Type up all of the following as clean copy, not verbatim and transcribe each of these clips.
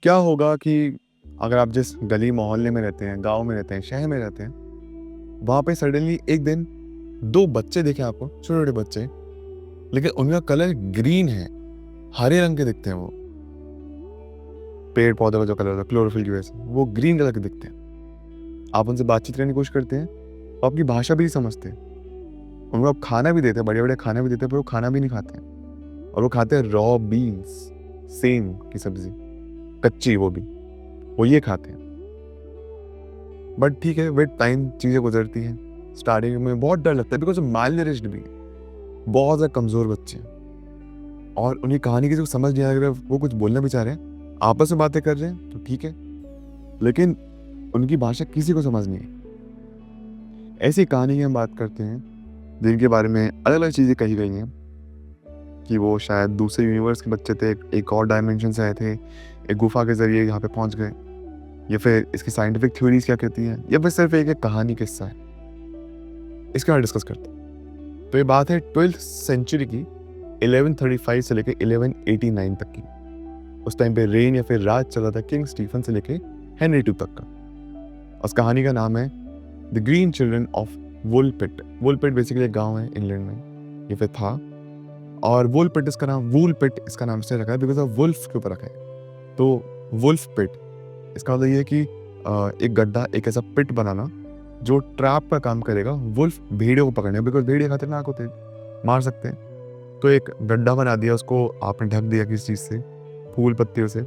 क्या होगा कि अगर आप जिस गली मोहल्ले में रहते हैं, गाँव में रहते हैं, शहर में रहते हैं, वहाँ पे सडनली एक दिन 2 बच्चे दिखे आपको, छोटे-छोटे बच्चे, लेकिन उनका कलर ग्रीन है, हरे रंग के दिखते हैं वो। पेड़-पौधों का जो कलर होता है क्लोरोफिल की वजह से, वो ग्रीन कलर के दिखते हैं। आप उनसे बातचीत करने की कोशिश करते हैं, वो आपकी भाषा भी नहीं समझते। उनको आप खाना भी देते हैं, बढ़िया-बढ़िया खाना भी देते हैं, पर वो खाना भी नहीं खाते हैं। और वो खाते हैं रॉ बीन्स, सेम की सब्ज़ी, कच्ची वो भी, वो ये खाते हैं। बट ठीक है, विद टाइम चीज़ें गुजरती हैं। स्टार्टिंग में बहुत डर लगता है बिकॉज़ वो मालनरिश्ड भी हैं, बहुत ज़्यादा कमज़ोर बच्चे हैं और उन्हें कहानी किसी को समझ नहीं आ रहा, वो कुछ बोलना भी चाह रहे हैं, आपस में बातें कर रहे हैं तो ठीक है, लेकिन उनकी भाषा किसी को समझ नहीं आई। ऐसी कहानी की हम बात करते हैं, जिनके बारे में अलग-अलग चीज़ें कही गई हैं कि वो शायद दूसरे यूनिवर्स के बच्चे थे, एक और डायमेंशन से आए थे, एक गुफा के ज़रिए यहाँ पे पहुँच गए, या फिर इसकी साइंटिफिक थ्योरीज़ क्या कहती हैं, या फिर सिर्फ़ एक कहानी किस्सा है। इसके बारे में डिस्कस करते हैं। तो ये बात है 12th सेंचुरी की, 1135 से लेके 1189 तक की। उस टाइम पे रेन या फिर राज चला था किंग स्टीफन से लेके हेनरी II तक का। उस कहानी का नाम है the green children of Woolpit. Woolpit basically एक गाँव है इंग्लैंड में, या फिर था, और वुलपिट इसका नाम, वुलपिट इसका नाम इसलिए रखा है बिकॉज़ ऑफ वुल्फ के ऊपर रखा है। तो वुल्फ पिट, इसका मतलब ये है कि एक गड्ढा, एक ऐसा पिट बनाना जो ट्रैप का काम करेगा वुल्फ भेड़ियों को पकड़ने, बिकॉज़ भेड़िया खतरनाक होते हैं, मार सकते हैं। तो एक गड्ढा बना दिया, उसको आपने ढक दिया किसी चीज़ से, फूल पत्तियों से,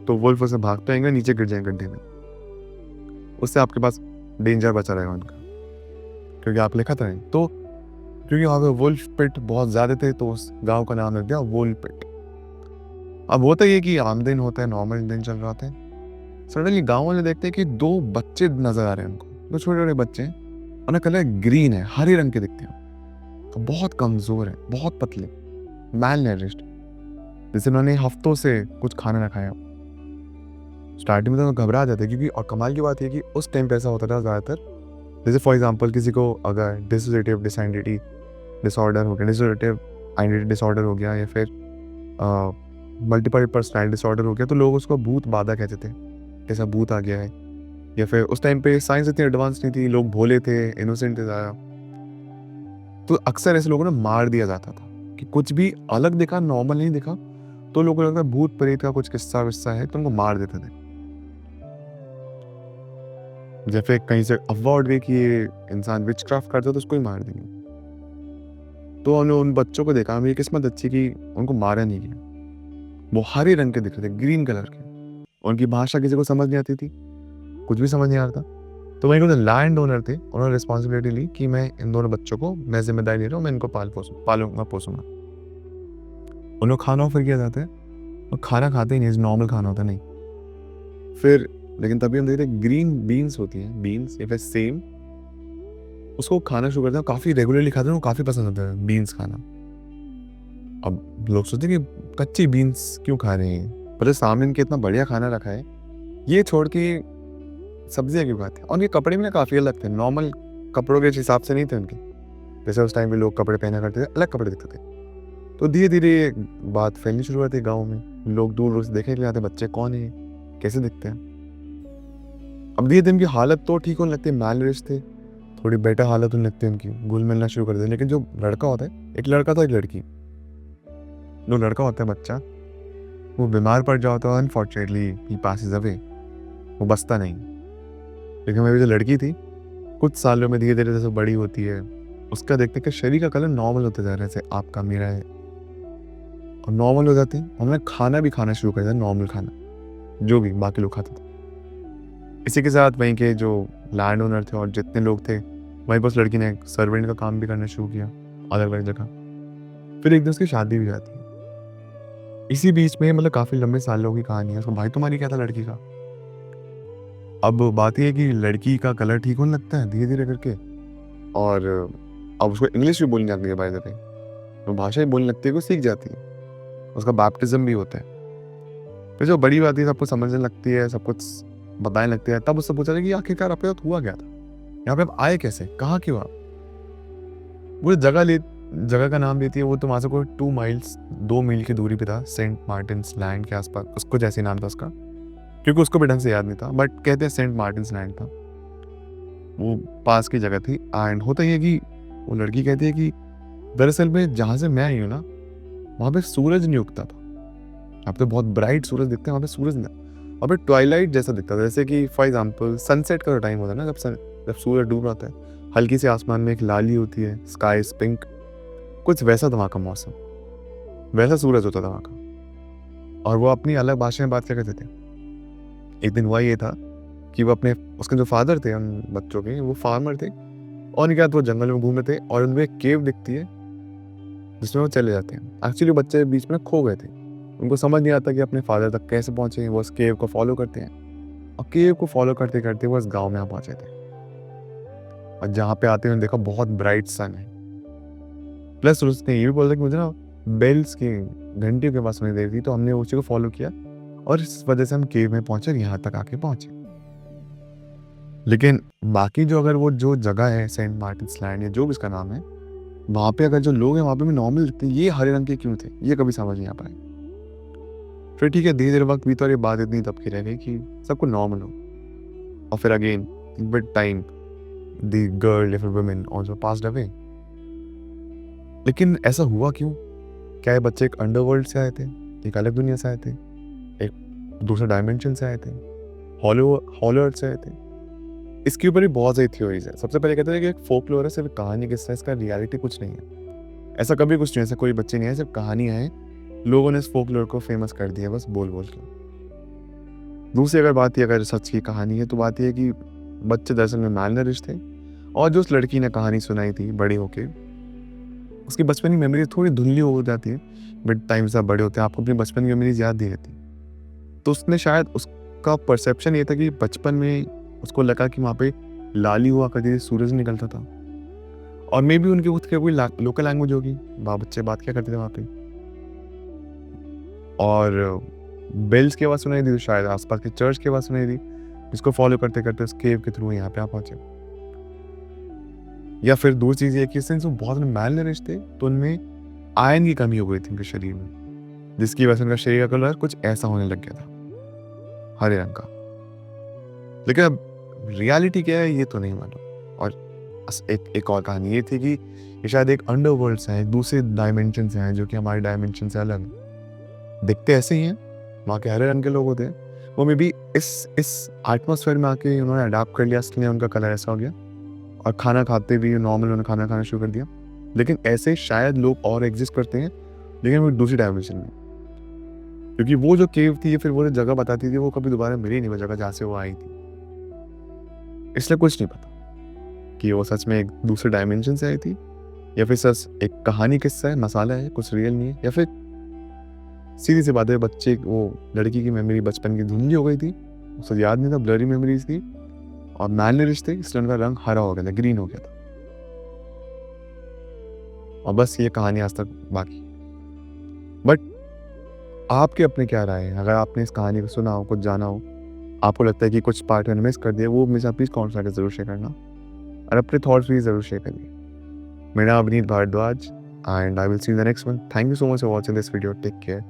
तो वुल्फ उसे भागते आएंगे, नीचे गिर जाएंगे गड्ढे में। उससे आपके पास डेंजर बचा रहेगा उनका, क्योंकि आप लिखा था। तो क्योंकि वहाँ पे वुल्फ पिट बहुत ज़्यादा थे, तो उस गाँव का नाम रख दिया वुल्फ पिट। अब होता ये कि आम दिन होता है, नॉर्मल दिन चल रहा होता है, सडनली गाँव वाले देखते हैं कि 2 बच्चे नज़र आ रहे हैं उनको, 2 छोटे-छोटे बच्चे हैं, उनका कलर ग्रीन है, हरे रंग के दिखते हैं, तो बहुत कमज़ोर है, बहुत पतले, मैलनरिश्ड, जैसे उन्होंने हफ्तों से कुछ खाना ना खाया। स्टार्टिंग में तो घबरा जाते हैं, क्योंकि और कमाल की बात ये कि उस टाइम पे ऐसा होता था ज़्यादातर, जैसे फॉर एग्जांपल किसी को अगर डिसोसिएटिव डिसआइडेंटिटी डिसऑर्डर हो गया, डिसोसिएटिव आइडेंटिटी डिसऑर्डर हो गया, या फिर मल्टीपल पर्सनैलिटी डिसऑर्डर हो गया, तो लोग उसको भूत बाधा कहते थे, जैसा भूत आ गया है। या फिर उस टाइम पे साइंस इतनी एडवांस नहीं थी, लोग भोले थे, इनोसेंट थे ज़्यादा, तो अक्सर ऐसे लोगों ने मार दिया जाता था कि कुछ भी अलग दिखा, नॉर्मल नहीं दिखा, तो लोगों को लगता है भूत प्रेत का कुछ किस्सा विस्सा है, तो उनको मार देते थे। जैसे कहीं से अफवाह उड़ गई कि ये इंसान विचक्राफ्ट करता है, तो उसको ही मार देंगे। तो उन्होंने उन बच्चों को देखा, मेरी किस्मत अच्छी कि उनको मारा नहीं गया। वो हरे रंग के दिख रहे थे, ग्रीन कलर के, उनकी भाषा किसी को समझ नहीं आती थी, कुछ भी समझ नहीं आ रहा था। तो वहीं जो लैंड ओनर थे, उन्होंने रिस्पॉन्सिबिलिटी ली कि मैं इन दोनों बच्चों को, मैं जिम्मेदारी ले रहा हूँ, मैं इनको पालूंगा पोसूंगा। उन्हें खाना ऑफर किया जाता है, और खाना खाते ही नहीं, नॉर्मल खाना होता नहीं। फिर लेकिन तभी हम देखते हैं ग्रीन बीन्स होती हैं, बीन्स या फिर सेम, उसको खाना शुरू करते हैं, काफ़ी रेगुलरली खाते हैं, काफ़ी पसंद आता है बीन्स खाना। अब लोग सोचते हैं कि कच्ची बीन्स क्यों खा रहे हैं, पर सामने इनके इतना बढ़िया खाना रखा है, ये छोड़ के सब्जियां क्यों खाते हैं। और उनके कपड़े भी ना काफ़ी अलग थे, नॉर्मल कपड़ों के हिसाब से नहीं थे उनके, जैसे उस टाइम पे लोग कपड़े पहना करते थे, अलग कपड़े दिखते थे। तो धीरे धीरे ये बात फैलनी शुरू हुई थी गाँव में, लोग दूर दूर से देखने के लिए आते, बच्चे कौन है, कैसे दिखते हैं। अब धीरे धीरे इनकी हालत तो ठीक होने लगती है, मैलरिश थे, थोड़ी बेटर हालत होने लगती है उनकी, घुल मिलना शुरू कर देते हैं। लेकिन जो लड़का होता है, एक लड़का था एक लड़की, जो लड़का होता है बच्चा, वो बीमार पड़ जाता है, अनफॉर्चुनेटली ही पासेस अवे, वो बचता नहीं। लेकिन मेरी जो लड़की थी, कुछ सालों में धीरे धीरे जैसे बड़ी होती है, उसका देखते कि शरीर का कलर नॉर्मल होते जा रहा है, जैसे आपका मेरा है, और नॉर्मल हो जाती है। हमने खाना भी खाना शुरू कर दिया, नॉर्मल खाना जो भी बाकी लोग खाते थे। इसी के साथ वहीं के जो लैंड ओनर थे और जितने लोग थे, वहीं पर उस लड़की ने सर्वेंट का काम भी करना शुरू किया अलग अलग जगह। फिर एक दिन उसकी शादी भी जाती है। इसी बीच में मतलब काफ़ी लंबे सालों की कहानी है। उसको भाई तुम्हारी क्या था लड़की का। अब बात ये है कि लड़की का कलर ठीक होने लगता है धीरे धीरे करके, और अब उसको इंग्लिश भी बोलनी आती है, बाय द वे, वो भाषा ही बोलने लगती है, वो सीख जाती है, उसका बैप्टिज्म भी होता है। फिर जो बड़ी बात है, सबको समझने लगती है, सब कुछ बताने लगती है, तब उससे पूछा जाए कि आखिरकार आपके साथ हुआ क्या था, यहाँ पे आप आए कैसे, कहाँ क्यों आप। वो जगह का नाम देती है, वो तो वहाँ से कोई 2 मील की दूरी पे था, सेंट मार्टिन्स लैंड के आसपास, उसको जैसे नाम था उसका। क्योंकि उसको भी ढंग से याद नहीं था, बट कहते हैं सेंट मार्टिन्स लैंड था, वो पास की जगह थी। एंड होता ये कि वो लड़की कहती है कि दरअसल में जहाँ से मैं आई हूँ ना, वहाँ पे सूरज नहीं उगता था। अब तो बहुत ब्राइट सूरज दिखते हैं, वहाँ पे सूरज नहीं, वहाँ पे ट्वाइलाइट जैसा दिखता था। जैसे कि फॉर एग्जाम्पल सनसेट का टाइम होता है ना, जब सूरज डूब रहा है, हल्की सी आसमान में एक लाली होती है, स्काई इज पिंक, कुछ वैसा था वहाँ का मौसम, वैसा सूरज होता था वहाँ का। और वो अपनी अलग भाषा में बात क्या करते थे। एक दिन हुआ ये था कि वो अपने, उसके जो फादर थे उन बच्चों के, वो फार्मर थे, और क्या वो जंगल में घूम रहे थे, और उनमें एक केव दिखती है जिसमें वो चले जाते हैं। एक्चुअली बच्चे बीच में खो गए थे, उनको समझ नहीं आता कि अपने फादर तक कैसे पहुंचे। वो उस केव को फॉलो करते हैं, और केव को फॉलो करते करते वो उस गांव में आ पहुंचे थे। और जहाँ पे आते हुए देखा बहुत ब्राइट सन है, प्लस उसने ये भी बोला कि मुझे ना बेल्स की, घंटियों के पास सुनाई दे रही थी, तो हमने उसी को फॉलो किया, और इस वजह से हम केव में पहुंचे और यहाँ तक आके पहुंचे। लेकिन बाकी जो, अगर वो जो जगह है सेंट मार्टिन्स लैंड या जो भी इसका नाम है, वहाँ पे अगर जो लोग हैं वहाँ पे भी नॉर्मल दिखते हैं, ये हरे रंग के क्यों थे, ये कभी समझ नहीं आ पाए। फिर ठीक है, धीरे धीरे वक्त बीता और ये बात इतनी तब की रह गई कि सबको नॉर्मल हो। और फिर again with time the girl या फिर वुमेन आल्सो पास्ड अवे। लेकिन ऐसा हुआ क्यों? क्या ये बच्चे एक अंडरवर्ल्ड से आए थे, एक अलग दुनिया से आए थे, एक दूसरे डायमेंशन से आए थे, हॉलो अर्थ से आए थे? इसके ऊपर भी बहुत सारी थ्योरीज है। सबसे पहले कहते हैं कि एक फोकलोर है, सिर्फ कहानी किस्सा है, इसका रियलिटी कुछ नहीं है। ऐसा कभी कुछ नहीं है, ऐसा कोई बच्चे नहीं है, सिर्फ कहानियां हैं, लोगों ने इस फोकलोर को फेमस कर दिया बस बोल बोल के। दूसरी अगर बात ये, अगर सच की कहानी है, तो बात यह है कि बच्चे दरअसल में मैलनरिश थे, और जो उस लड़की ने कहानी सुनाई थी बड़ी होके, उसकी बचपन की मेमोरी थोड़ी धुंधली हो जाती है। विद टाइम से बड़े होते हैं, आपको अपनी बचपन की मेमोरीज याद नहीं रहती। तो उसने शायद, उसका परसेप्शन ये था कि बचपन में उसको लगा कि वहाँ पे लाली हुआ करती थी, सूरज निकलता था, और मे भी उनके खुद की कोई लोकल लैंग्वेज होगी, बच्चे बात क्या करते थे वहाँ पे, और बेल्स की आवाज़ सुनाई दी, तो शायद आसपास के चर्च की आवाज़ सुनाई दी, जिसको फॉलो करते करते उस केव के थ्रू यहाँ पे आ पहुंचे। या फिर दूसरी चीज़ ये कि सिंस वो बहुत मैलनरिश थे, तो उनमें आयरन की कमी हो गई थी उनके शरीर में, जिसकी वजह से उनका शरीर का कलर कुछ ऐसा होने लग गया था, हरे रंग का। लेकिन अब रियलिटी क्या है ये तो नहीं मालूम। और एक और कहानी ये थी कि ये शायद एक अंडरवर्ल्ड से है, दूसरे डायमेंशन से हैं, जो कि हमारे डायमेंशन से अलग दिखते ऐसे ही हैं, वहाँ के हरे रंग के लोग होते हैं। वो मे बी इस एटमॉस्फेयर में आके उन्होंने अडाप्ट कर लिया, इसलिए उनका कलर ऐसा हो गया, और खाना खाते भी नॉर्मल उन्होंने खाना खाना शुरू कर दिया। लेकिन ऐसे शायद लोग और एग्जिस्ट करते हैं, लेकिन वो दूसरी डायमेंशन में, क्योंकि वो जो केव थी, फिर वो जो जगह बताती थी, वो कभी दोबारा मिली नहीं, वो जगह जहाँ से वो आई थी। इसलिए कुछ नहीं पता कि वो सच में एक दूसरे डायमेंशन से आई थी, या फिर सच एक कहानी किस्सा है, मसाला है, कुछ रियल नहीं है, या फिर सीधी सी बात है, बच्चे, वो लड़की की मेमोरी बचपन की धुंधली हो गई थी, उसे याद नहीं था, ब्लरी मेमोरीज थी, और मैलनरिश थे, इसलिए उनका रंग हरा हो गया था, ग्रीन हो गया था। और बस ये कहानी आज तक बाकी। बट आपके अपने क्या राय है? अगर आपने इस कहानी को सुना हो, कुछ जाना हो, आपको लगता है कि कुछ पार्ट मैंने मिस कर दिया, वो मुझे प्लीज कमेंट करके जरूर शेयर करना, और अपने थॉट्स भी जरूर शेयर करिए। मेरा नाम Avneet Bhardwaj, and I will see you in the next one. Thank you so much for watching this video. Take care.